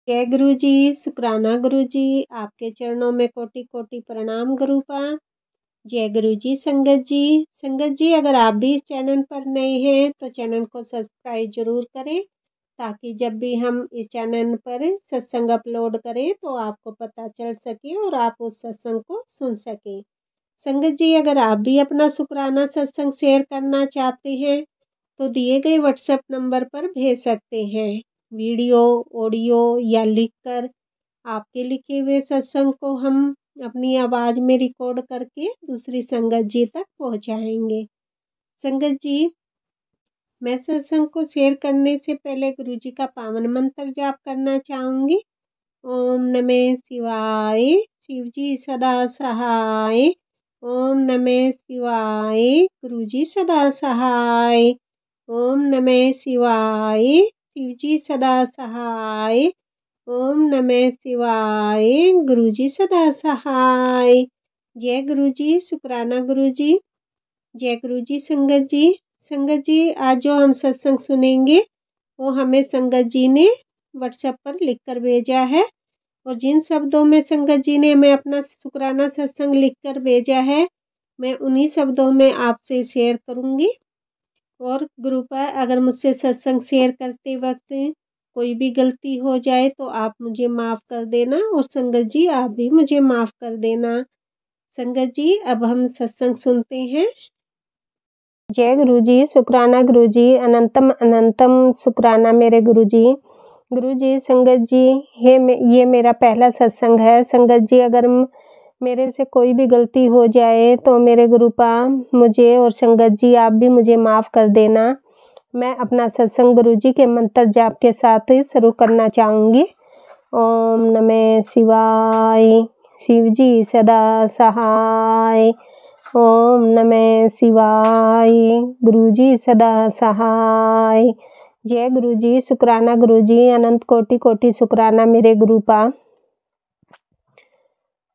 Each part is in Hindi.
जय गुरु जी, शुक्राना गुरु जी। आपके चरणों में कोटि कोटि प्रणाम गुरुपा। जय गुरु जी। संगत जी अगर आप भी इस चैनल पर नए हैं तो चैनल को सब्सक्राइब जरूर करें, ताकि जब भी हम इस चैनल पर सत्संग अपलोड करें तो आपको पता चल सके और आप उस सत्संग को सुन सकें। संगत जी अगर आप भी अपना शुक्राना सत्संग शेयर करना चाहते हैं तो दिए गए व्हाट्सएप नंबर पर भेज सकते हैं। वीडियो, ऑडियो या लिखकर आपके लिखे हुए सत्संग को हम अपनी आवाज़ में रिकॉर्ड करके दूसरी संगत जी तक पहुंचाएंगे। संगत जी, मैं सत्संग को शेयर करने से पहले गुरु जी का पावन मंत्र जाप करना चाहूँगी। ओम नमः शिवाय, शिव जी सदा सहाय। ओम नमः शिवाय, गुरु जी सदा सहाय। ओम नमः शिवाय, शिव जी सदा सहाय। ओम नमः शिवाय, गुरु जी सदा सहाय। जय गुरु जी, शुक्राना गुरु जी। जय गुरु जी। संगत जी आज जो हम सत्संग सुनेंगे वो हमें संगत जी ने व्हाट्सएप पर लिख कर भेजा है, और जिन शब्दों में संगत जी ने हमें अपना शुक्राना सत्संग लिख कर भेजा है मैं उन्हीं शब्दों में आपसे शेयर करूंगी। और गुरुपा अगर मुझसे सत्संग शेयर करते वक्त कोई भी गलती हो जाए तो आप मुझे माफ़ कर देना, और संगत जी आप भी मुझे माफ़ कर देना। संगत जी अब हम सत्संग सुनते हैं। जय गुरु जी, शुक्राना गुरु जी, अनंतम अनंतम शुक्राना मेरे गुरु जी। गुरु जी, संगत जी ये मेरा पहला सत्संग है। संगत जी अगर मेरे से कोई भी गलती हो जाए तो मेरे गुरुपा मुझे और संगत जी आप भी मुझे माफ़ कर देना। मैं अपना सत्संग गुरु जी के मंत्र जाप के साथ शुरू करना चाहूँगी। ओम नमः शिवाय, शिव जी सदा सहाय। ओम नमः शिवाय, गुरु जी सदा सहाय। जय गुरु जी, शुक्राना गुरु जी, अनंत कोटि कोटि शुक्राना मेरे गुरुपा।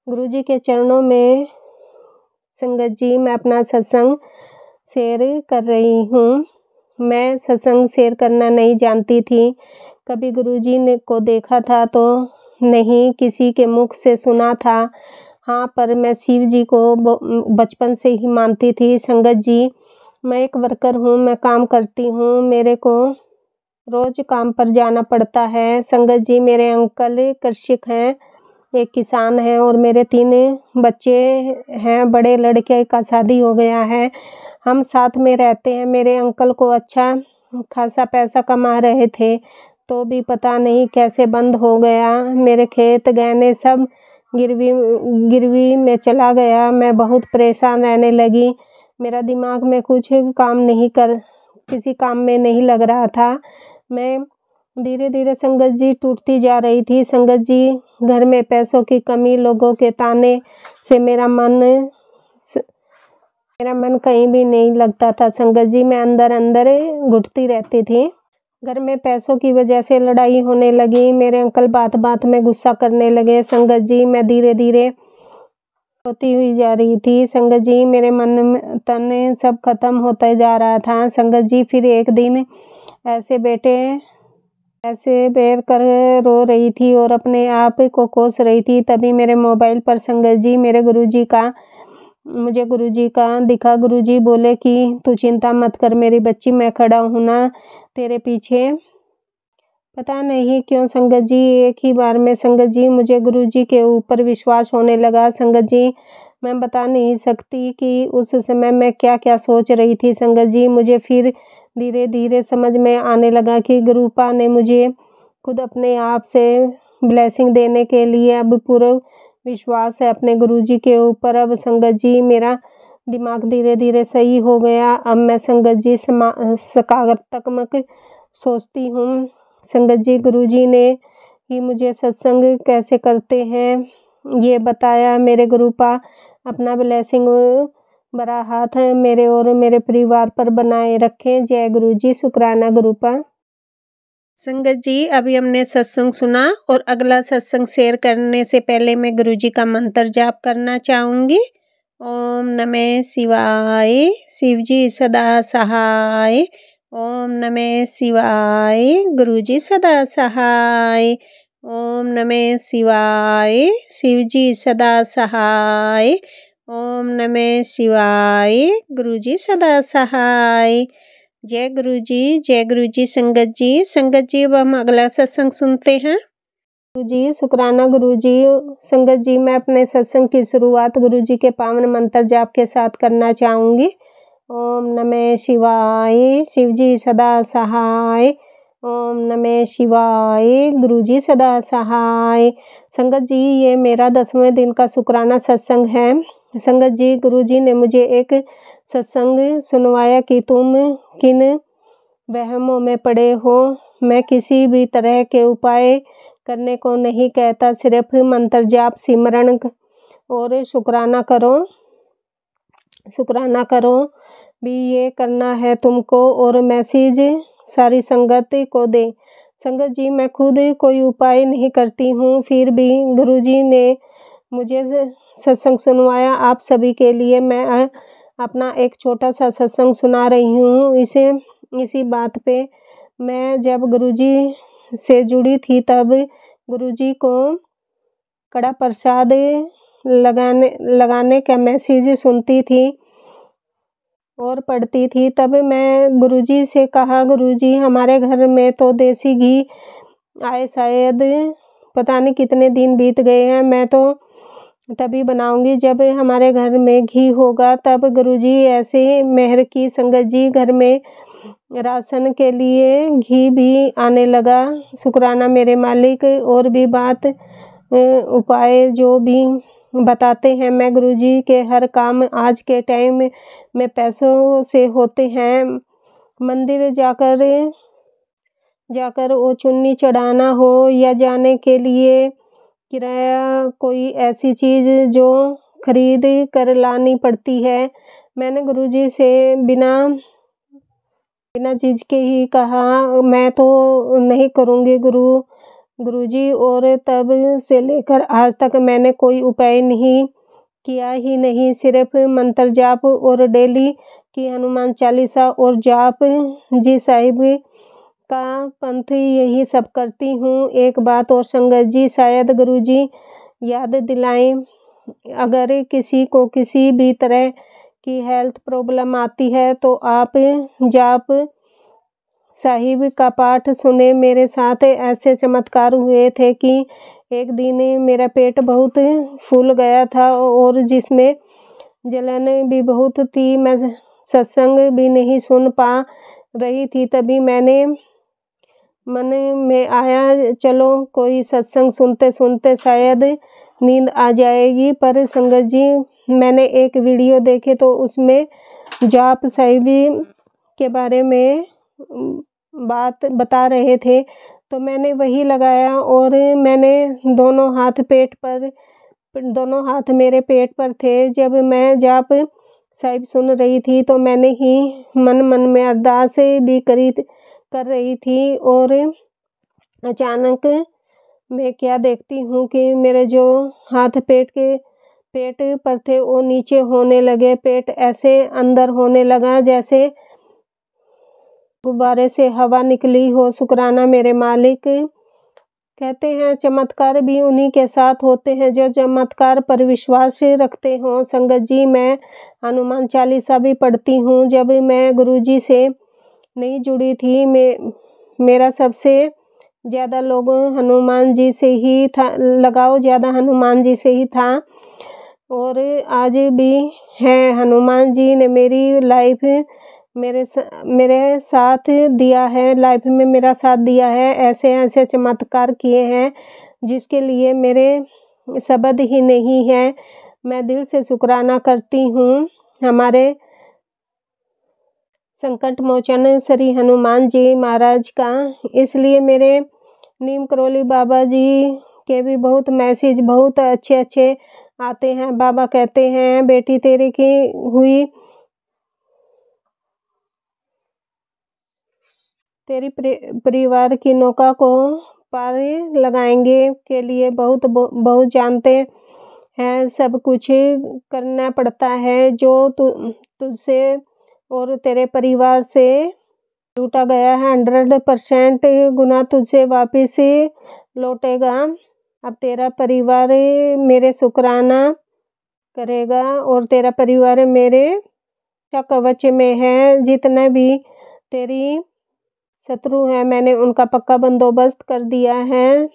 गुरु जी के चरणों में संगत जी मैं अपना सत्संग शेयर कर रही हूँ। मैं सत्संग शेयर करना नहीं जानती थी, कभी गुरु जी ने को देखा था तो नहीं, किसी के मुख से सुना था। हाँ, पर मैं शिव जी को बचपन से ही मानती थी। संगत जी मैं एक वर्कर हूँ, मैं काम करती हूँ, मेरे को रोज काम पर जाना पड़ता है। संगत जी मेरे अंकल कृषक हैं, एक किसान है, और मेरे 3 बच्चे हैं। बड़े लड़के का शादी हो गया है, हम साथ में रहते हैं। मेरे अंकल को अच्छा खासा पैसा कमा रहे थे तो भी पता नहीं कैसे बंद हो गया। मेरे खेत गहने सब गिरवी में चला गया। मैं बहुत परेशान रहने लगी। मेरा दिमाग में कुछ किसी काम में नहीं लग रहा था। मैं धीरे धीरे संगत जी टूटती जा रही थी। संगत जी घर में पैसों की कमी, लोगों के ताने से मेरा मन कहीं भी नहीं लगता था। संगत जी मैं अंदर अंदर घुटती रहती थी। घर में पैसों की वजह से लड़ाई होने लगी। मेरे अंकल बात बात में गुस्सा करने लगे। संगत जी मैं धीरे धीरे होती हुई जा रही थी। संगत जी मेरे मन में तन सब खत्म होता जा रहा था। संगत जी फिर एक दिन ऐसे बैठ कर रो रही थी और अपने आप को कोस रही थी। तभी मेरे मोबाइल पर संगत जी मुझे गुरुजी का दिखा। गुरुजी बोले कि तू चिंता मत कर मेरी बच्ची, मैं खड़ा हूँ ना तेरे पीछे। पता नहीं क्यों संगत जी एक ही बार में संगत जी मुझे गुरुजी के ऊपर विश्वास होने लगा। संगत जी मैं बता नहीं सकती कि उस समय मैं क्या क्या सोच रही थी। संगत जी मुझे फिर धीरे धीरे समझ में आने लगा कि गुरुपा ने मुझे खुद अपने आप से ब्लेसिंग देने के लिए अब पूरा विश्वास है अपने गुरुजी के ऊपर। अब संगत जी मेरा दिमाग धीरे धीरे सही हो गया। अब मैं संगत जी सकारात्मक सोचती हूँ। संगत जी गुरुजी ने ही मुझे सत्संग कैसे करते हैं ये बताया। मेरे गुरुपा अपना ब्लेसिंग बड़ा हाथ मेरे और मेरे परिवार पर बनाए रखें। जय गुरु जी, शुक्राना गुरुपा। संगत जी अभी हमने सत्संग सुना, और अगला सत्संग शेयर करने से पहले मैं गुरु जी का मंत्र जाप करना चाहूँगी। ओम नमः शिवाय, शिव जी सदा सहाय। ओम नमः शिवाय, गुरु जी सदा सहाय। ओम नमः शिवाय। शिवजी सदा सहाय। ओम नमः शिवाय। गुरुजी सदा सहाय। जय गुरुजी संगत जी। संगत जी अब हम अगला सत्संग सुनते हैं। गुरुजी शुक्राना गुरुजी। संगत जी मैं अपने सत्संग की शुरुआत गुरुजी के पावन मंत्र जाप के साथ करना चाहूँगी। ओम नमः शिवाय। शिवजी सदा सहाय। ओम नमः शिवाय। गुरुजी सदा सहाय। संगत जी ये मेरा 10वें दिन का शुक्राना सत्संग है। संगत जी गुरुजी ने मुझे एक सत्संग सुनवाया कि तुम किन वहमों में पड़े हो। मैं किसी भी तरह के उपाय करने को नहीं कहता, सिर्फ मंत्र जाप सिमरण और शुक्राना करो भी ये करना है तुमको और मैसेज सारी संगत को दे। संगत जी मैं खुद कोई उपाय नहीं करती हूँ, फिर भी गुरुजी ने मुझे सत्संग सुनवाया। आप सभी के लिए मैं अपना एक छोटा सा सत्संग सुना रही हूँ। इसी बात पे मैं जब गुरुजी से जुड़ी थी तब गुरुजी को कड़ा प्रसाद लगाने का मैसेज सुनती थी और पढ़ती थी। तब मैं गुरुजी से कहा, गुरुजी हमारे घर में तो देसी घी आए शायद पता नहीं कितने दिन बीत गए हैं, मैं तो तभी बनाऊंगी जब हमारे घर में घी होगा। तब गुरुजी ऐसे मेहर की संगत जी घर में राशन के लिए घी भी आने लगा। शुक्राना मेरे मालिक। और भी बात उपाय जो भी बताते हैं मैं गुरुजी के हर काम आज के टाइम में पैसों से होते हैं। मंदिर जाकर वो चुन्नी चढ़ाना हो या जाने के लिए किराया कोई ऐसी चीज़ जो खरीद कर लानी पड़ती है। मैंने गुरुजी से बिना चीज़ के ही कहा मैं तो नहीं करूँगी गुरुजी। और तब से लेकर आज तक मैंने कोई उपाय नहीं किया ही नहीं, सिर्फ मंत्र जाप और डेली की हनुमान चालीसा और जाप जी साहिब का पंथ यही सब करती हूँ। एक बात और संगत जी शायद गुरुजी याद दिलाएं, अगर किसी को किसी भी तरह की हेल्थ प्रॉब्लम आती है तो आप जाप साहिब का पाठ सुने। मेरे साथ ऐसे चमत्कार हुए थे कि एक दिन मेरा पेट बहुत फूल गया था और जिसमें जलन भी बहुत थी। मैं सत्संग भी नहीं सुन पा रही थी। तभी मैंने मन में आया चलो कोई सत्संग सुनते सुनते शायद नींद आ जाएगी। पर संगत जी मैंने एक वीडियो देखे तो उसमें जाप साहिबी के बारे में बात बता रहे थे तो मैंने वही लगाया और मैंने दोनों हाथ मेरे पेट पर थे। जब मैं जाप साहिब सुन रही थी तो मैंने ही मन में अरदास भी कर रही थी और अचानक मैं क्या देखती हूँ कि मेरे जो हाथ पेट पर थे वो नीचे होने लगे। पेट ऐसे अंदर होने लगा जैसे गुब्बारे से हवा निकली हो। शुक्राना मेरे मालिक। कहते हैं चमत्कार भी उन्हीं के साथ होते हैं जो चमत्कार पर विश्वास रखते हों। संगत जी मैं हनुमान चालीसा भी पढ़ती हूँ। जब मैं गुरुजी से नहीं जुड़ी थी मेरा सबसे ज़्यादा हनुमान जी से ही था, लगाव ज़्यादा हनुमान जी से ही था और आज भी है। हनुमान जी ने मेरी लाइफ मेरे साथ दिया है, लाइफ में मेरा साथ दिया है। ऐसे चमत्कार किए हैं जिसके लिए मेरे शब्द ही नहीं है। मैं दिल से शुक्राना करती हूँ हमारे संकट मोचन श्री हनुमान जी महाराज का। इसलिए मेरे नीम करोली बाबा जी के भी बहुत मैसेज बहुत अच्छे आते हैं। बाबा कहते हैं बेटी तेरे की हुई तेरी परिवार की नौका को पार लगाएंगे के लिए बहुत जानते हैं। सब कुछ करना पड़ता है जो तुझसे और तेरे परिवार से लूटा गया है 100% गुना तुझसे वापिस लौटेगा। अब तेरा परिवार मेरे शुक्राना करेगा और तेरा परिवार मेरे कवच में है। जितने भी तेरी शत्रु हैं मैंने उनका पक्का बंदोबस्त कर दिया है।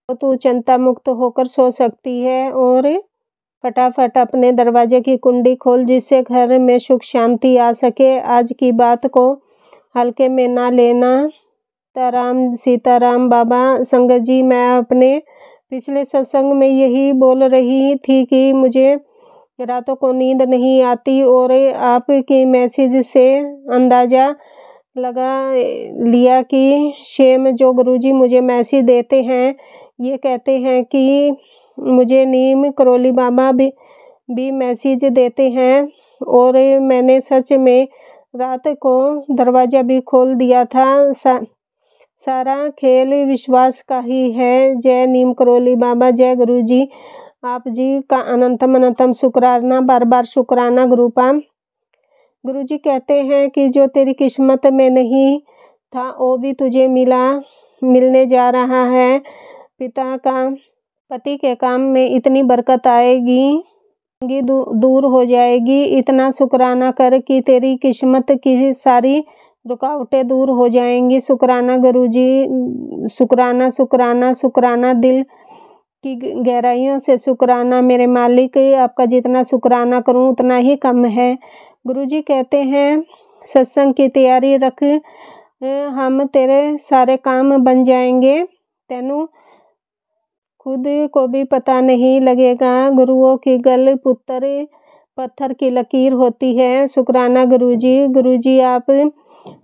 तो तू चिंता मुक्त होकर सो सकती है और फटाफट अपने दरवाजे की कुंडी खोल जिससे घर में सुख शांति आ सके। आज की बात को हल्के में ना लेना। सीताराम सीताराम। बाबा संगत जी, मैं अपने पिछले सत्संग में यही बोल रही थी कि मुझे रातों को नींद नहीं आती और आपके मैसेज से अंदाज़ा लगा लिया कि शेम जो गुरुजी मुझे मैसेज देते हैं ये कहते हैं कि मुझे नीम करोली बाबा भी मैसेज देते हैं। और मैंने सच में रात को दरवाज़ा भी खोल दिया था। सारा खेल विश्वास का ही है। जय नीम करोली बाबा, जय गुरुजी। आप जी का अनंतम अनंतम शुक्राना, बार बार शुक्राना गुरुपा। गुरुजी कहते हैं कि जो तेरी किस्मत में नहीं था वो भी तुझे मिलने जा रहा है। पति के काम में इतनी बरकत आएगी, दूर हो जाएगी। इतना शुक्राना कर कि तेरी किस्मत की सारी रुकावटें दूर हो जाएंगी। शुक्राना गुरुजी, शुक्राना शुक्राना शुक्राना, दिल की गहराइयों से शुक्राना मेरे मालिक। आपका जितना शुक्राना करूं उतना ही कम है। गुरुजी कहते हैं सत्संग की तैयारी रख, हम तेरे सारे काम बन जाएंगे। तेनू खुद को भी पता नहीं लगेगा। गुरुओं की गल पुत्र पत्थर की लकीर होती है। शुक्राना गुरुजी। गुरुजी आप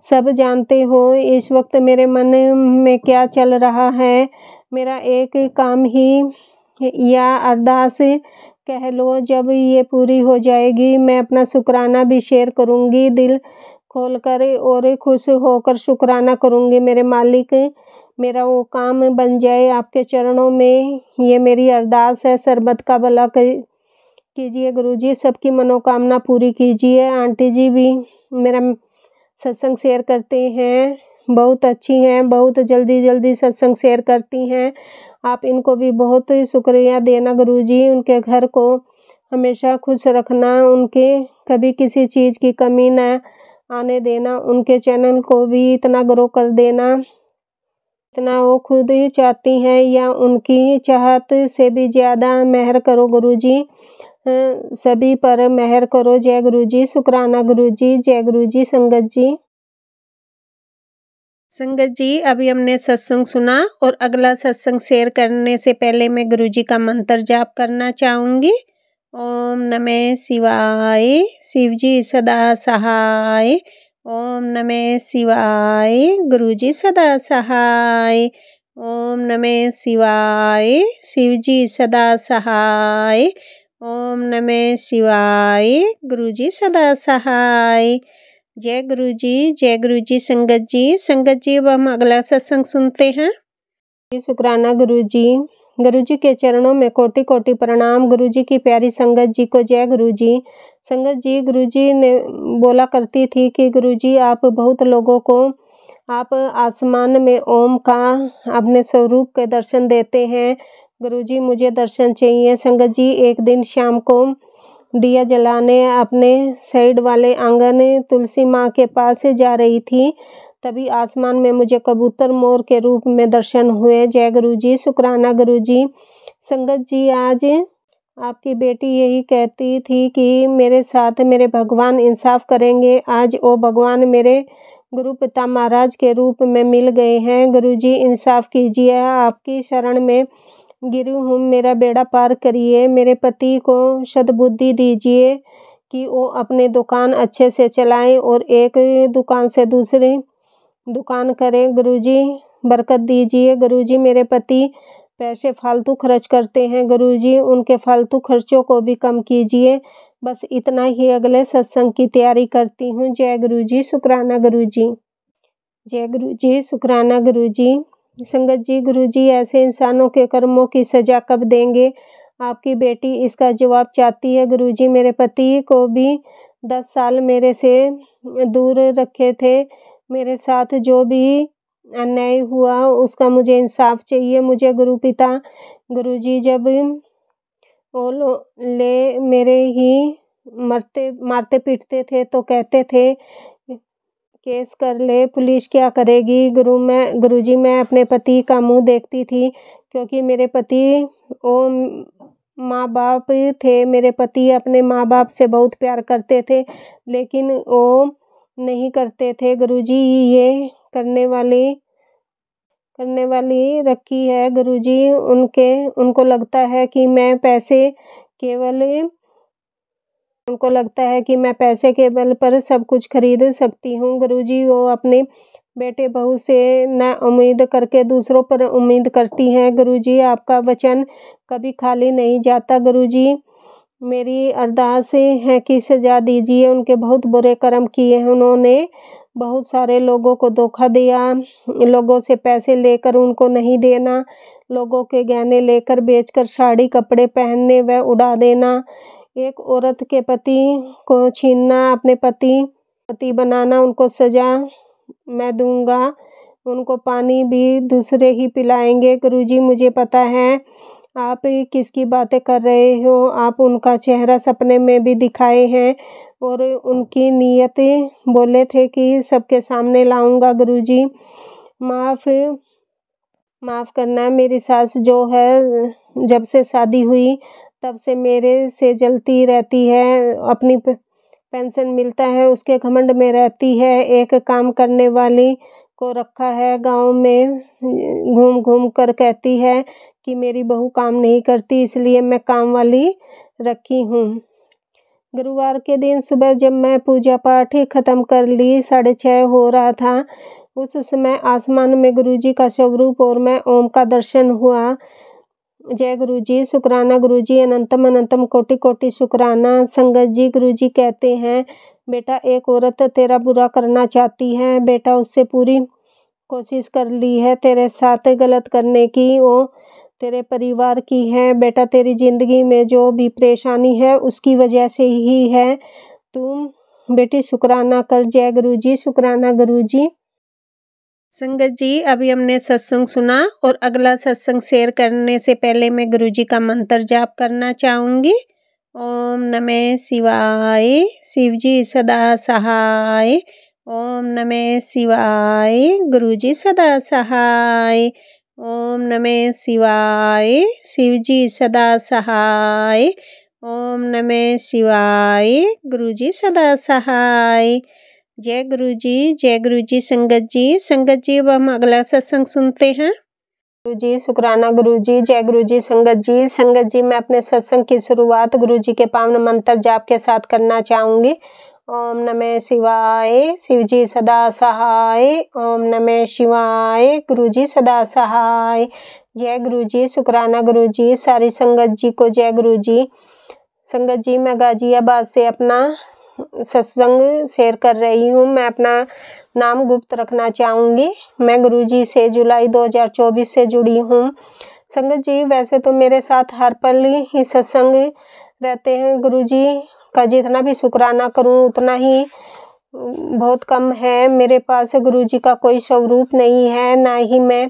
सब जानते हो इस वक्त मेरे मन में क्या चल रहा है। मेरा एक काम ही या अरदास कह लो, जब ये पूरी हो जाएगी मैं अपना शुक्राना भी शेयर करूँगी। दिल खोलकर और खुश होकर शुक्राना करूँगी मेरे मालिक। मेरा वो काम बन जाए आपके चरणों में, ये मेरी अरदास है। सरबत का भला कीजिए गुरुजी, सबकी मनोकामना पूरी कीजिए। आंटी जी भी मेरा सत्संग शेयर करते हैं, बहुत अच्छी हैं, बहुत जल्दी सत्संग शेयर करती हैं। आप इनको भी बहुत शुक्रिया देना गुरुजी। उनके घर को हमेशा खुश रखना, उनके कभी किसी चीज़ की कमी न आने देना। उनके चैनल को भी इतना ग्रो कर देना इतना वो खुद ही चाहती हैं या उनकी चाहत से भी ज़्यादा मेहर करो गुरुजी, सभी पर मेहर करो। जय गुरुजी। शुक्राना गुरुजी। जय गुरुजी। संगत जी अभी हमने सत्संग सुना और अगला सत्संग शेयर करने से पहले मैं गुरुजी का मंत्र जाप करना चाहूँगी। ओम नमः शिवाय। शिवजी सदा सहाय। ओम नमः शिवाय। गुरुजी सदा सहाय। ओम नमः शिवाय। शिवजी सदा सहाय। ओम नमः शिवाय। गुरुजी सदा सहाय। जय गुरुजी। जय गुरुजी। संगत जी अब हम अगला सत्संग सुनते हैं। शुक्राना गुरुजी। गुरुजी के चरणों में कोटि कोटि प्रणाम। गुरुजी की प्यारी संगत जी को जय गुरुजी। संगत जी, गुरुजी ने बोला करती थी कि गुरुजी आप बहुत लोगों को आप आसमान में ओम का अपने स्वरूप के दर्शन देते हैं। गुरुजी मुझे दर्शन चाहिए। संगत जी, एक दिन शाम को दिया जलाने अपने साइड वाले आंगन तुलसी माँ के पास जा रही थी, तभी आसमान में मुझे कबूतर मोर के रूप में दर्शन हुए। जय गुरुजी। शुक्राना गुरुजी। संगत जी, आज आपकी बेटी यही कहती थी कि मेरे साथ मेरे भगवान इंसाफ करेंगे। आज वो भगवान मेरे गुरु पिता महाराज के रूप में मिल गए हैं। गुरुजी इंसाफ कीजिए, आपकी शरण में गिरी हूँ, मेरा बेड़ा पार करिए। मेरे पति को सद्बुद्धि दीजिए कि वो अपनी दुकान अच्छे से चलाएं और एक दुकान से दूसरी दुकान करें। गुरुजी बरकत दीजिए। गुरुजी मेरे पति पैसे फालतू खर्च करते हैं, गुरुजी उनके फालतू खर्चों को भी कम कीजिए। बस इतना ही, अगले सत्संग की तैयारी करती हूँ। जय गुरुजी। शुक्राना गुरुजी। जय गुरुजी। शुक्राना गुरुजी। संगत जी, गुरुजी ऐसे इंसानों के कर्मों की सजा कब देंगे? आपकी बेटी इसका जवाब चाहती है। गुरुजी मेरे पति को भी 10 साल मेरे से दूर रखे थे। मेरे साथ जो भी अन्याय हुआ उसका मुझे इंसाफ चाहिए। मुझे गुरुजी जब वो ले मेरे ही मारते पीटते थे तो कहते थे केस कर ले, पुलिस क्या करेगी। गुरुजी मैं अपने पति का मुंह देखती थी, क्योंकि मेरे पति वो माँ बाप थे। मेरे पति अपने माँ बाप से बहुत प्यार करते थे, लेकिन वो नहीं करते थे। गुरुजी ये करने वाली रखी है। गुरुजी उनको लगता है कि मैं पैसे के बल पर सब कुछ खरीद सकती हूँ। गुरुजी वो अपने बेटे बहू से न उम्मीद करके दूसरों पर उम्मीद करती हैं। गुरुजी आपका वचन कभी खाली नहीं जाता। गुरुजी मेरी अरदास है कि सजा दीजिए। उनके बहुत बुरे कर्म किए हैं। उन्होंने बहुत सारे लोगों को धोखा दिया, लोगों से पैसे लेकर उनको नहीं देना, लोगों के गहने लेकर बेचकर साड़ी कपड़े पहनने व उड़ा देना, एक औरत के पति को छीनना, अपने पति बनाना। उनको सजा मैं दूंगा। उनको पानी भी दूसरे ही पिलाएंगे। गुरुजी मुझे पता है आप किसकी बातें कर रहे हो। आप उनका चेहरा सपने में भी दिखाए हैं और उनकी नीयत बोले थे कि सबके सामने लाऊंगा। गुरुजी माफ़ करना। मेरी सास जो है जब से शादी हुई तब से मेरे से जलती रहती है। अपनी पेंशन मिलता है उसके घमंड में रहती है। एक काम करने वाली को रखा है। गांव में घूम घूम कर कहती है कि मेरी बहू काम नहीं करती, इसलिए मैं काम वाली रखी हूँ। गुरुवार के दिन सुबह जब मैं पूजा पाठ ख़त्म कर ली, 6:30 हो रहा था। उस समय आसमान में गुरुजी का स्वरूप और मैं ओम का दर्शन हुआ। जय गुरुजी, शुक्राना गुरुजी, अनंतम अनंतम कोटि कोटि शुक्राना। संगत जी, गुरुजी कहते हैं बेटा एक औरत तेरा बुरा करना चाहती है, बेटा उससे पूरी कोशिश कर ली है तेरे साथ गलत करने की, वो तेरे परिवार की है। बेटा तेरी जिंदगी में जो भी परेशानी है उसकी वजह से ही है। तुम बेटी शुक्राना कर। जय गुरुजी, शुक्राना गुरुजी। संगत जी, अभी हमने सत्संग सुना और अगला सत्संग शेयर करने से पहले मैं गुरुजी का मंत्र जाप करना चाहूँगी। ओम नमः शिवाय, शिव जी सदा सहाय। ओम नमः शिवाय, गुरुजी सदा सहाय। ओम नमः शिवाय, शिव जी सदा सहाय। ओम नमः शिवाय, गुरुजी सदा सहाय। जय गुरुजी, जय गुरुजी। संगत जी अब हम अगला सत्संग सुनते हैं। गुरुजी, शुक्राना गुरुजी। जय गुरुजी। संगत जी मैं अपने सत्संग की शुरुआत गुरुजी के पावन मंत्र जाप के साथ करना चाहूँगी। ओम नमः शिवाय, शिव जी सदा सहाय। ओम नमः शिवाय, गुरुजी सदा सहाय। जय गुरुजी, शुक्राना गुरुजी। सारी संगत जी को जय गुरुजी। संगत जी मैं गाजियाबाद से अपना सत्संग शेयर कर रही हूँ। मैं अपना नाम गुप्त रखना चाहूँगी। मैं गुरुजी से जुलाई 2024 से जुड़ी हूँ। संगत जी वैसे तो मेरे साथ हर पल ही सत्संग रहते हैं। गुरुजी का जितना भी शुक्राना करूँ उतना ही बहुत कम है। मेरे पास गुरुजी का कोई स्वरूप नहीं है, ना ही मैं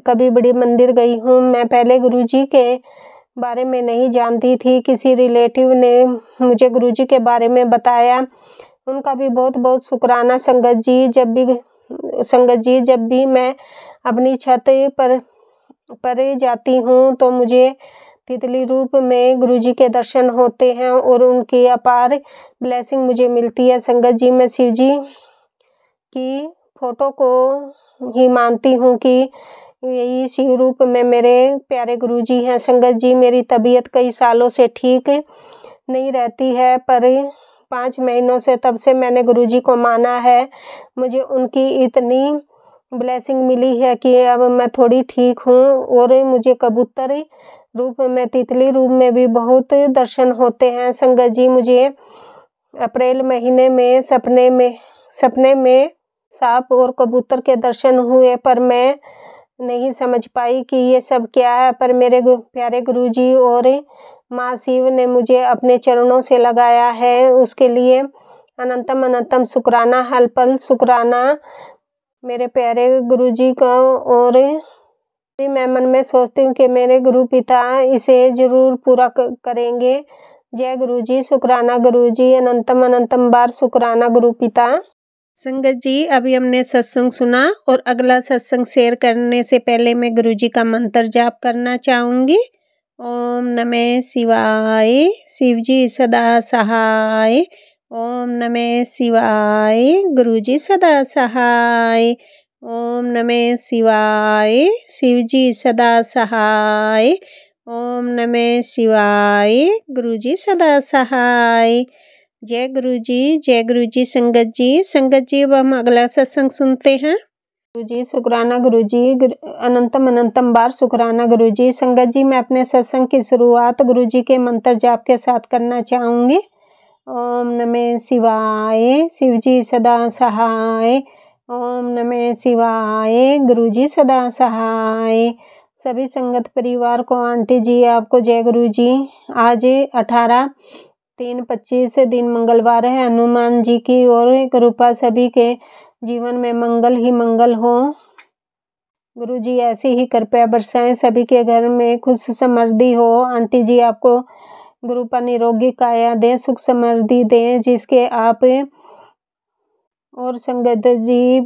कभी बड़े मंदिर गई हूँ। मैं पहले गुरुजी के बारे में नहीं जानती थी। किसी रिलेटिव ने मुझे गुरुजी के बारे में बताया, उनका भी बहुत बहुत शुक्राना। संगत जी जब भी मैं अपनी छत पर जाती हूँ तो मुझे तितली रूप में गुरुजी के दर्शन होते हैं और उनकी अपार ब्लेसिंग मुझे मिलती है। संगत जी मैं शिव जी की फोटो को ही मानती हूँ कि यही शिव रूप में मेरे प्यारे गुरुजी हैं। संगत जी मेरी तबीयत कई सालों से ठीक नहीं रहती है, पर 5 महीनों से तब से मैंने गुरुजी को माना है। मुझे उनकी इतनी ब्लेसिंग मिली है कि अब मैं थोड़ी ठीक हूँ और मुझे कबूतर रूप में, तितली रूप में भी बहुत दर्शन होते हैं। संगत जी मुझे अप्रैल महीने में सपने में सांप और कबूतर के दर्शन हुए, पर मैं नहीं समझ पाई कि ये सब क्या है। पर मेरे प्यारे गुरुजी और माँ शिव ने मुझे अपने चरणों से लगाया है, उसके लिए अनंतम अनंतम शुक्राना, हर पल शुक्राना। मेरे प्यारे गुरुजी को, और मैं मन में सोचती हूँ कि मेरे गुरु पिता इसे जरूर पूरा करेंगे। जय गुरुजी, शुक्राना गुरुजी, अनंतम अनंतम बार शुक्राना गुरु पिता। संगत जी, अभी हमने सत्संग सुना और अगला सत्संग शेयर करने से पहले मैं गुरुजी का मंत्र जाप करना चाहूँगी। ओम नमः शिवाय, शिवजी सदा सहाय। ओम नमः शिवाय, गुरुजी सदा सहाय। ओम नमः शिवाय, शिवजी सदा सहाय। ओम नमः शिवाय, गुरुजी सदा सहाय। जय गुरुजी संगत जी अब हम अगला सत्संग सुनते हैं। गुरुजी शुक्राना गुरुजी, अनंतम अनंतम बार शुक्राना गुरुजी। संगत जी, मैं अपने सत्संग की शुरुआत गुरुजी के मंत्र जाप के साथ करना चाहूँगी। ओम नमः शिवाय, शिवजी सदा सहाय। ओम नमः शिवाय, गुरुजी सदा सहाय। सभी संगत परिवार को, आंटी जी आपको जय गुरुजी। आज 18/3/25 दिन मंगलवार है। हनुमान जी की और कृपा सभी के जीवन में मंगल ही मंगल हो। गुरुजी ऐसी ही कृपया बरसाएं, सभी के घर में खुश समृद्धि हो। आंटी जी आपको गुरुपा निरोगी काया दे, सुख समृद्धि दे, जिसके आप और संगत जी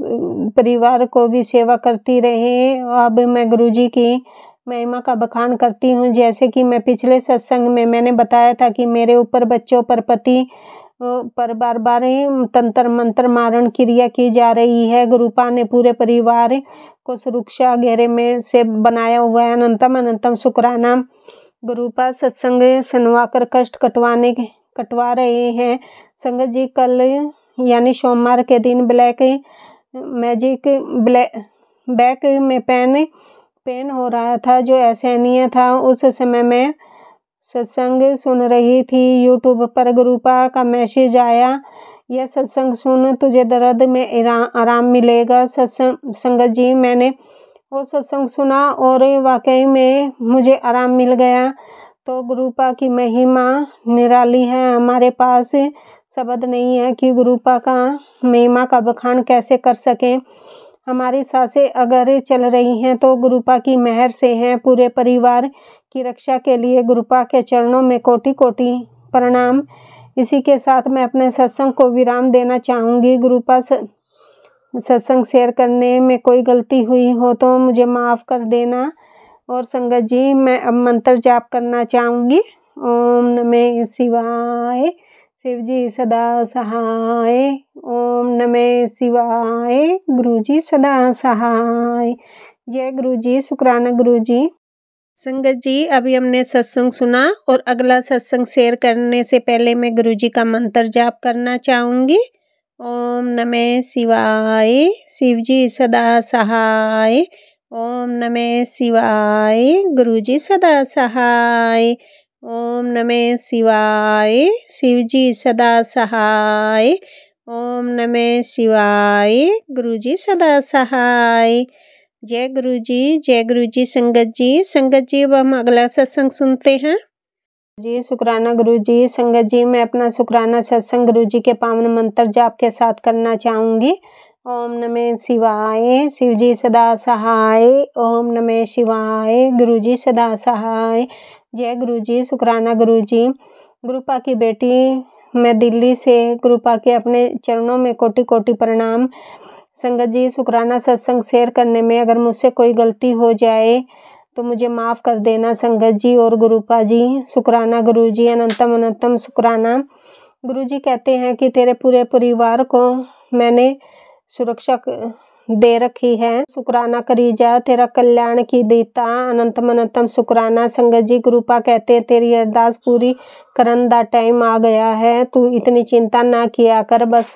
परिवार को भी सेवा करती रहे। अब मैं गुरुजी की महिमा का बखान करती हूँ। जैसे कि मैं पिछले सत्संग में मैंने बताया था कि मेरे ऊपर बच्चों पर, पति पर बार बार तंत्र मंत्र मारण क्रिया की जा रही है। गुरुपा ने पूरे परिवार को सुरक्षा घेरे में से बनाया हुआ है। अनंतम अनंतम शुक्राना गुरुपा। सत्संग सुनवा कर कष्ट कटवा रहे हैं। संगत जी, कल यानी सोमवार के दिन ब्लैक मैजिक बैक में पेन हो रहा था, जो असहनीय था। उस समय मैं सत्संग सुन रही थी। यूट्यूब पर गुरुपा का मैसेज आया, यह सत्संग सुन, तुझे दर्द में आराम मिलेगा। संगत जी, मैंने वो सत्संग सुना और वाकई में मुझे आराम मिल गया। तो गुरुपा की महिमा निराली है। हमारे पास शब्द नहीं है कि गुरुपा का महिमा का बखान कैसे कर सकें। हमारी सांसें अगर चल रही हैं तो गुरुपा की मेहर से हैं। पूरे परिवार की रक्षा के लिए गुरुपा के चरणों में कोटि कोटि प्रणाम। इसी के साथ मैं अपने सत्संग को विराम देना चाहूँगी। गुरुपा सत्संग शेयर करने में कोई गलती हुई हो तो मुझे माफ़ कर देना। और संगत जी, मैं अब मंत्र जाप करना चाहूँगी। ओम नमः शिवाय, शिवजी सदा सहाय। ओम नमः शिवाय, गुरुजी सदा सहाय। जय गुरुजी, शुक्राना गुरुजी। संगत जी, अभी हमने सत्संग सुना और अगला सत्संग शेयर करने से पहले मैं गुरुजी का मंत्र जाप करना चाहूँगी। ओम नमः शिवाय, शिवजी सदा सहाय। ओम नमः शिवाय, गुरुजी सदा सहाय। ओम नमः शिवाय, शिवजी सदा सहाय। ओम नमः शिवाय, गुरुजी सदा सहाय। जय गुरुजी संगत जी अब हम अगला सत्संग सुनते हैं। जी शुक्राना गुरुजी। संगत जी, मैं अपना शुक्राना सत्संग गुरुजी के पावन मंत्र जाप के साथ करना चाहूँगी। ओम नमः शिवाय, शिवजी सदा सहाय। ओम नमः शिवाय, गुरुजी सदा सहाय। जय गुरुजी, शुक्राना गुरुजी। गुरुपा की बेटी मैं दिल्ली से, गुरुपा के अपने चरणों में कोटि कोटि प्रणाम। संगत जी, शुक्राना सत्संग शेयर करने में अगर मुझसे कोई गलती हो जाए तो मुझे माफ़ कर देना संगत जी और गुरुपा जी। शुक्राना गुरुजी, अनंतम अनंतम शुक्राना। गुरुजी कहते हैं कि तेरे पूरे परिवार को मैंने सुरक्षा दे रखी है। शुक्राना करी जा, तेरा कल्याण की देता। अनंतम अनंतम शुक्राना। संगत जी, गुरुपा कहते हैं तेरी अरदास पूरी करन दा टाइम आ गया है। तू इतनी चिंता ना किया कर, बस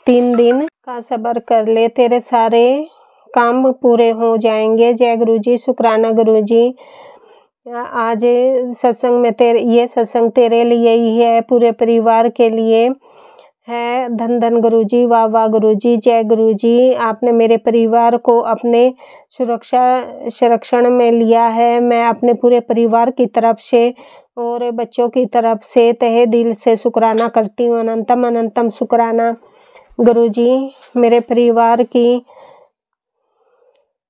3 दिन का सब्र कर ले, तेरे सारे काम पूरे हो जाएंगे। जय गुरुजी, शुक्राना गुरुजी। आज सत्संग में ये सत्संग तेरे लिए ही है, पूरे परिवार के लिए है। धन धन गुरुजी, वाह वाह गुरुजी। जय गुरुजी, आपने मेरे परिवार को अपने संरक्षण में लिया है। मैं अपने पूरे परिवार की तरफ से और बच्चों की तरफ से तहे दिल से शुक्राना करती हूँ। अनंतम अनंतम शुक्राना गुरुजी। मेरे परिवार की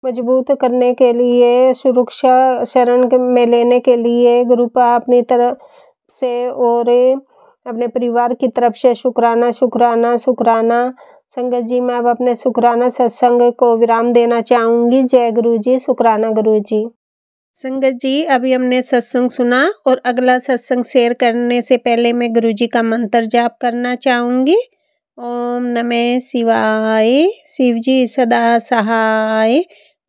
मजबूत करने के लिए, सुरक्षा शरण में लेने के लिए गुरुपा अपनी तरफ से और अपने परिवार की तरफ से शुक्राना शुक्राना शुक्राना। संगत जी, मैं अब अपने शुक्राना सत्संग को विराम देना चाहूँगी। जय गुरु जी, शुक्राना गुरु जी। संगत जी, अभी हमने सत्संग सुना और अगला सत्संग शेयर करने से पहले मैं गुरु जी का मंत्र जाप करना चाहूँगी। ओम नमः शिवाय, शिव जी सदा सहाय।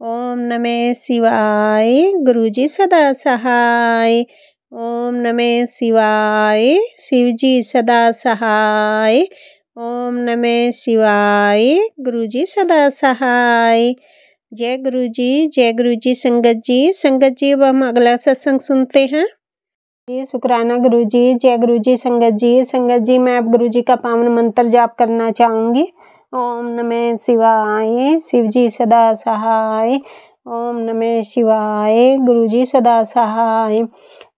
ओम नमः शिवाय, गुरु जी सदा सहाय। ओम नमः शिवाय, शिव जी सदा सहाय। ओम नमः शिवाय, गुरु जी सदा सहाय। जय गुरु जी, जय गुरु जी। संगत जी अब हम अगला सत्संग सुनते हैं। जी शुक्राना गुरु जी, जय गुरु जी। संगत जी मैं अब गुरु जी का पावन मंत्र जाप करना चाहूँगी। ओम नमः शिवाय, शिव जी सदा सहाय। ओम नमः शिवाय, गुरु जी सदा सहाय।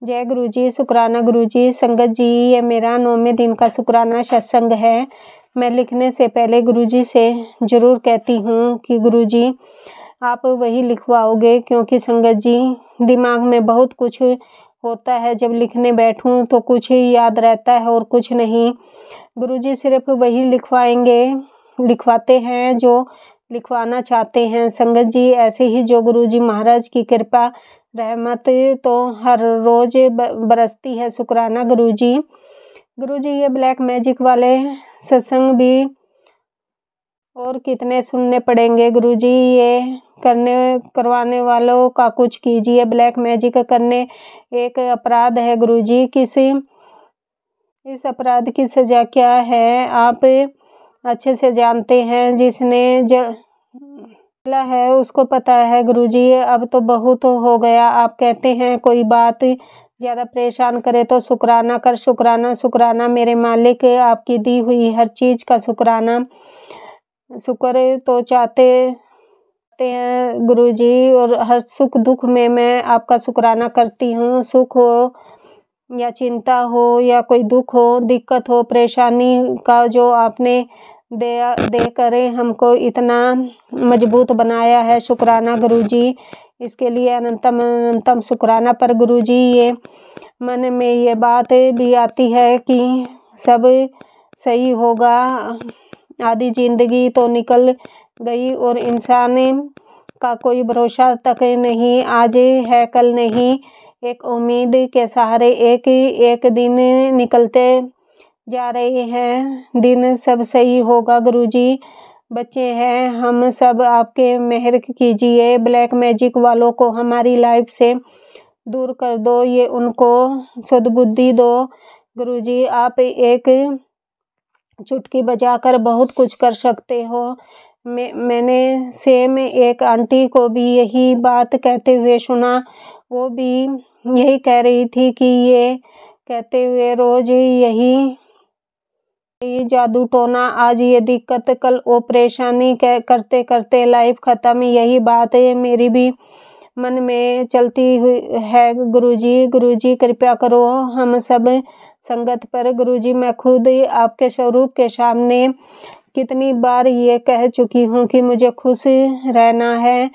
जय गुरु जी, शुक्राना गुरु जी। संगत जी, ये मेरा 9वें दिन का शुक्राना सत्संग है। मैं लिखने से पहले गुरु जी से ज़रूर कहती हूँ कि गुरु जी आप वही लिखवाओगे, क्योंकि संगत जी दिमाग में बहुत कुछ होता है। जब लिखने बैठूं तो कुछ ही याद रहता है और कुछ नहीं। गुरुजी सिर्फ वही लिखवाते हैं जो लिखवाना चाहते हैं। संगत जी ऐसे ही जो गुरुजी महाराज की कृपा रहमत तो हर रोज बरसती है। शुक्राना गुरुजी। गुरुजी ये ब्लैक मैजिक वाले सत्संग भी और कितने सुनने पड़ेंगे गुरुजी। ये करवाने वालों का कुछ कीजिए। ब्लैक मैजिक करने एक अपराध है गुरुजी। इस अपराध की सजा क्या है आप अच्छे से जानते हैं। जिसने जला है उसको पता है गुरुजी। अब तो बहुत हो गया। आप कहते हैं कोई बात ज़्यादा परेशान करे तो शुक्राना कर। शुक्राना मेरे मालिक, आपकी दी हुई हर चीज़ का शुक्राना। शुक्र तो चाहते हैं गुरुजी, और हर सुख दुख में मैं आपका शुक्राना करती हूँ। सुख हो या चिंता हो या कोई दुख हो, दिक्कत हो, परेशानी का जो आपने दे करे हमको इतना मजबूत बनाया है। शुक्राना गुरुजी, इसके लिए अनंतम शुक्राना। पर गुरुजी ये मन में ये बात भी आती है कि सब सही होगा। आधी जिंदगी तो निकल गई और इंसान का कोई भरोसा तक नहीं। आज है कल नहीं, एक उम्मीद के सहारे एक दिन निकलते जा रहे हैं। दिन सब सही होगा गुरुजी। बच्चे हैं हम सब, आपके मेहर कीजिए। ब्लैक मैजिक वालों को हमारी लाइफ से दूर कर दो। ये उनको सद्बुद्धि दो गुरुजी। आप एक चुटकी बजाकर बहुत कुछ कर सकते हो। मैंने सेम एक आंटी को भी यही बात कहते हुए सुना। वो भी यही कह रही थी कि ये कहते हुए रोज यही जादू टोना, आज ये दिक्कत कल वो परेशानी करते करते लाइफ खत्म। यही बात मेरी भी मन में चलती हुई है गुरुजी कृपा करो हम सब संगत पर। गुरुजी मैं खुद आपके स्वरूप के सामने कितनी बार ये कह चुकी हूँ कि मुझे खुश रहना है,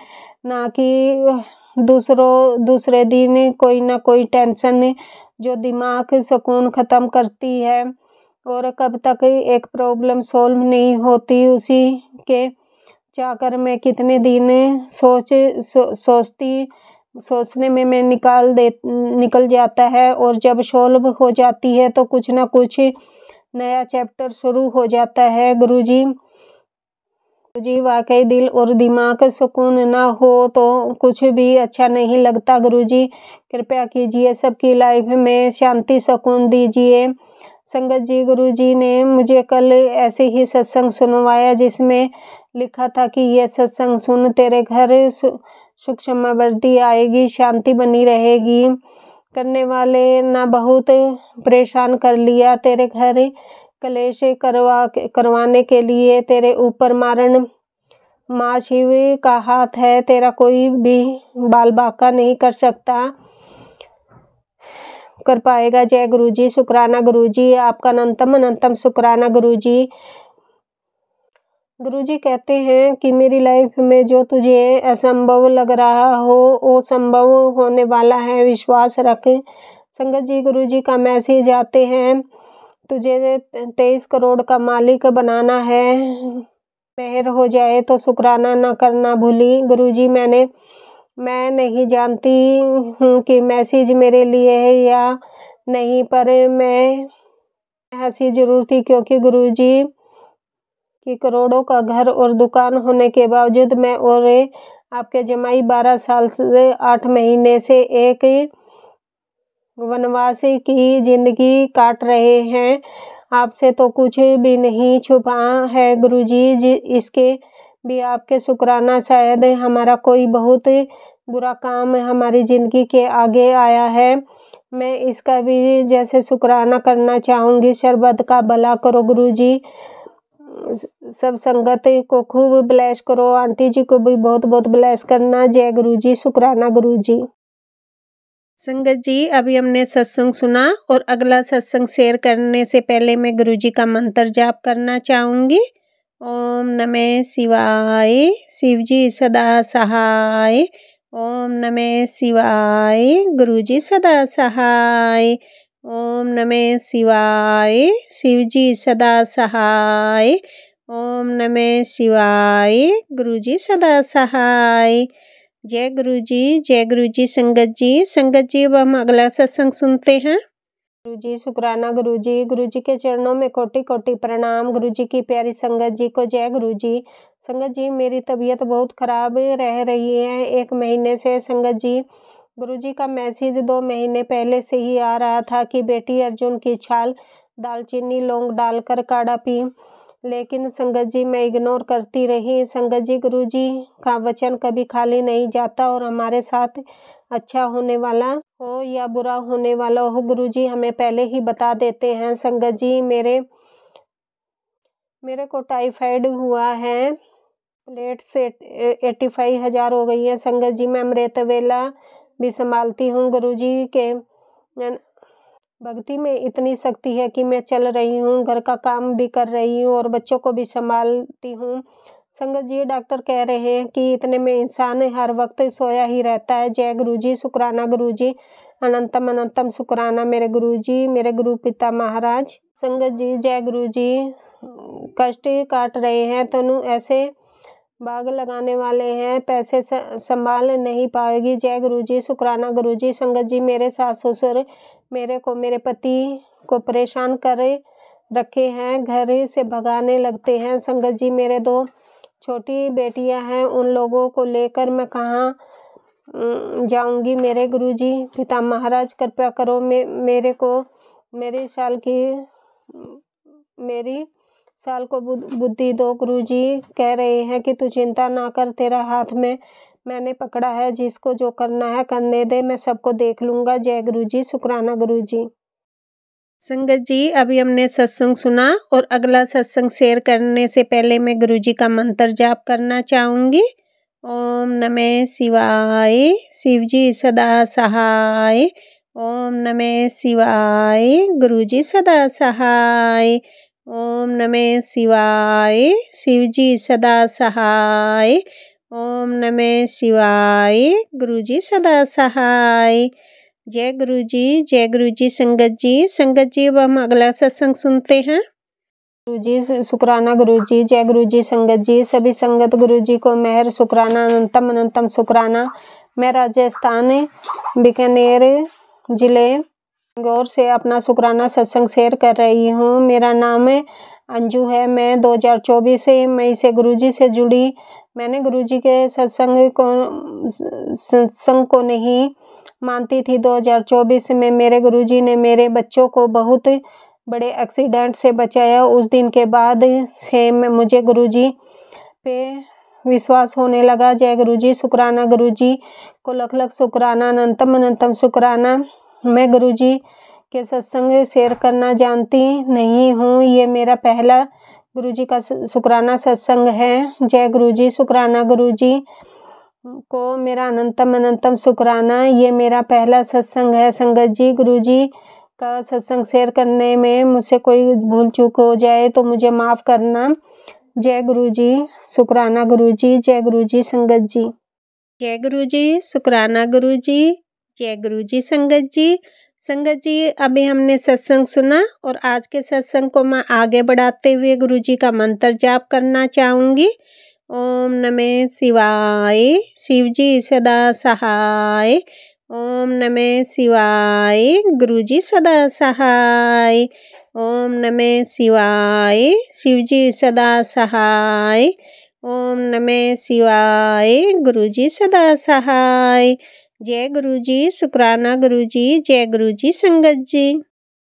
ना कि दूसरे दिन कोई ना कोई टेंशन जो दिमाग सुकून ख़त्म करती है। और कब तक एक प्रॉब्लम सॉल्व नहीं होती, उसी के चाकर मैं कितने दिन सोचने में मैं निकल जाता है। और जब सॉल्व हो जाती है तो कुछ ना कुछ नया चैप्टर शुरू हो जाता है गुरुजी। वाकई दिल और दिमाग सुकून ना हो तो कुछ भी अच्छा नहीं लगता गुरुजी। कृपया कीजिए सबकी लाइफ में शांति सुकून दीजिए। संगत जी, गुरुजी ने मुझे कल ऐसे ही सत्संग सुनवाया जिसमें लिखा था कि ये सत्संग सुन, तेरे घर सुख समृद्धि आएगी, शांति बनी रहेगी। करने वाले ना बहुत परेशान कर लिया। तेरे घर कलेश करवाने के लिए तेरे ऊपर माँ शिव का हाथ है। तेरा कोई भी बाल बाका नहीं कर पाएगा। जय गुरुजी, शुक्राना गुरुजी, आपका अनंतम शुक्राना गुरुजी। गुरुजी कहते हैं कि मेरी लाइफ में जो तुझे असंभव लग रहा हो वो संभव होने वाला है, विश्वास रख। संगत जी, गुरुजी का मैसेज आते हैं, तुझे 23 करोड़ का मालिक बनाना है, मेहर हो जाए तो शुक्राना ना करना भूली। गुरुजी, मैं नहीं जानती हूँ कि मैसेज मेरे लिए है या नहीं, पर मैं हंसी जरूर थी क्योंकि गुरुजी कि करोड़ों का घर और दुकान होने के बावजूद मैं और आपके जमाई 12 साल से 8 महीने से एक वनवासी की जिंदगी काट रहे हैं। आपसे तो कुछ भी नहीं छुपा है गुरुजी जी, इसके भी आपके शुक्राना। शायद हमारा कोई बहुत बुरा काम हमारी जिंदगी के आगे आया है, मैं इसका भी जैसे शुक्राना करना चाहूँगी। शरबत का भला करो गुरुजी, सब संगत को खूब ब्लेस करो, आंटी जी को भी बहुत बहुत ब्लेस करना। जय गुरुजी, शुक्राना गुरुजी। संगत जी, अभी हमने सत्संग सुना और अगला सत्संग शेयर करने से पहले मैं गुरुजी का मंत्र जाप करना चाहूँगी। ओम नमः शिवाय, शिव जी सदा सहाय। ओम नमः शिवाय, गुरुजी सदा सहाय। ओम नमः शिवाय, शिव जी सदा सहाय। ओम नमः शिवाय, गुरुजी सदा सहाय। जय गुरुजी, जय गुरुजी। संगत जी, अब हम अगला सत्संग सुनते हैं। गुरुजी, शुक्राना गुरुजी। गुरुजी के चरणों में कोटि कोटि प्रणाम। गुरुजी की प्यारी संगत जी को जय गुरुजी। संगत जी, मेरी तबीयत बहुत खराब रह रही है 1 महीने से। संगत जी, गुरुजी का मैसेज 2 महीने पहले से ही आ रहा था कि बेटी अर्जुन की छाल, दालचीनी, लौंग डालकर काढ़ा पी, लेकिन संगत जी मैं इग्नोर करती रही। संगत जी, गुरुजी का वचन कभी खाली नहीं जाता और हमारे साथ अच्छा होने वाला हो या बुरा होने वाला हो, गुरुजी हमें पहले ही बता देते हैं। संगत जी, मेरे को टाइफाइड हुआ है, प्लेट से 85,000 हो गई है। संगत जी, मैं अमृत वेला भी संभालती हूँ। गुरुजी के भक्ति में इतनी शक्ति है कि मैं चल रही हूँ, घर का काम भी कर रही हूँ और बच्चों को भी संभालती हूँ। संगत जी, डॉक्टर कह रहे हैं कि इतने में इंसान हर वक्त सोया ही रहता है। जय गुरुजी, शुक्राना गुरुजी, अनंतम अनंतम शुक्राना मेरे गुरुजी, मेरे गुरु पिता महाराज। संगत जी, जय गुरुजी। कष्ट काट रहे हैं, तनु ऐसे बाग लगाने वाले हैं, पैसे संभाल नहीं पाएगी। जय गुरुजी, शुक्राना गुरुजी। संगत जी, मेरे सास ससुर मेरे पति को परेशान कर रखे हैं, घर से भगाने लगते हैं। संगत जी, मेरे 2 छोटी बेटियां हैं, उन लोगों को लेकर मैं कहाँ जाऊंगी। मेरे गुरुजी पिता महाराज कृपया करो, मेरी साल को बुद्धि दो। गुरुजी कह रहे हैं कि तू चिंता ना कर, तेरा हाथ में मैंने पकड़ा है, जिसको जो करना है करने दे, मैं सबको देख लूंगा। जय गुरुजी, शुक्राना गुरुजी। संगत जी, अभी हमने सत्संग सुना और अगला सत्संग शेयर करने से पहले मैं गुरुजी का मंत्र जाप करना चाहूँगी। ओम नमः शिवाय, शिव जी सदा सहाय। ओम नमः शिवाय, गुरुजी सदा सहाय। ओम नमः शिवाय, शिव जी सदा सहाय। ओम नमः शिवाय, गुरुजी सदा सहाय। जय गुरुजी, जय गुरुजी। संगत जी, अब हम अगला सत्संग सुनते हैं। गुरुजी, शुक्राना गुरुजी, जय गुरुजी। संगत जी, सभी संगत गुरुजी को मेहर शुक्राना, अनंतम अनंतम शुक्राना। मैं राजस्थान बीकानेर जिले गौर से अपना शुक्राना सत्संग शेयर कर रही हूँ। मेरा नाम अंजू है। मैं 2024 मई से गुरुजी से जुड़ी। मैंने गुरुजी के सत्संग को नहीं मानती थी। 2024 में मेरे गुरुजी ने मेरे बच्चों को बहुत बड़े एक्सीडेंट से बचाया। उस दिन के बाद से मुझे गुरुजी पे विश्वास होने लगा। जय गुरुजी, शुक्राना गुरुजी को लख लख शुक्राना, अनंतम अनंतम शुक्राना। मैं गुरुजी के सत्संग शेयर करना जानती नहीं हूँ, ये मेरा पहला गुरुजी का शुक्राना सत्संग है। जय गुरुजी, शुक्राना गुरुजी को मेरा अनंतम अनंतम शुक्राना। ये मेरा पहला सत्संग है। संगत जी, गुरुजी का सत्संग शेयर करने में मुझसे कोई भूल चूक हो जाए तो मुझे माफ़ करना। जय गुरु जी, शुक्राना गुरु जी, जय गुरु जी संगत जी। जय गुरु जी, शुक्राना गुरु जी, जय गुरु जी संगत जी। संगत जी, अभी हमने सत्संग सुना और आज के सत्संग को मैं आगे बढ़ाते हुए गुरु जी का मंत्र जाप करना चाहूँगी। ओम नमः शिवाय, शिव जी सदा सहाय। ओम नमः शिवाय, गुरु जी सदा सहाय। ओम नमः शिवाय, शिव जी सदा सहाय। ओम नमः शिवाय, गुरु जी सदा सहाय। जय गुरु जी, शुक्राना गुरु जी, जय गुरु जी संगत जी।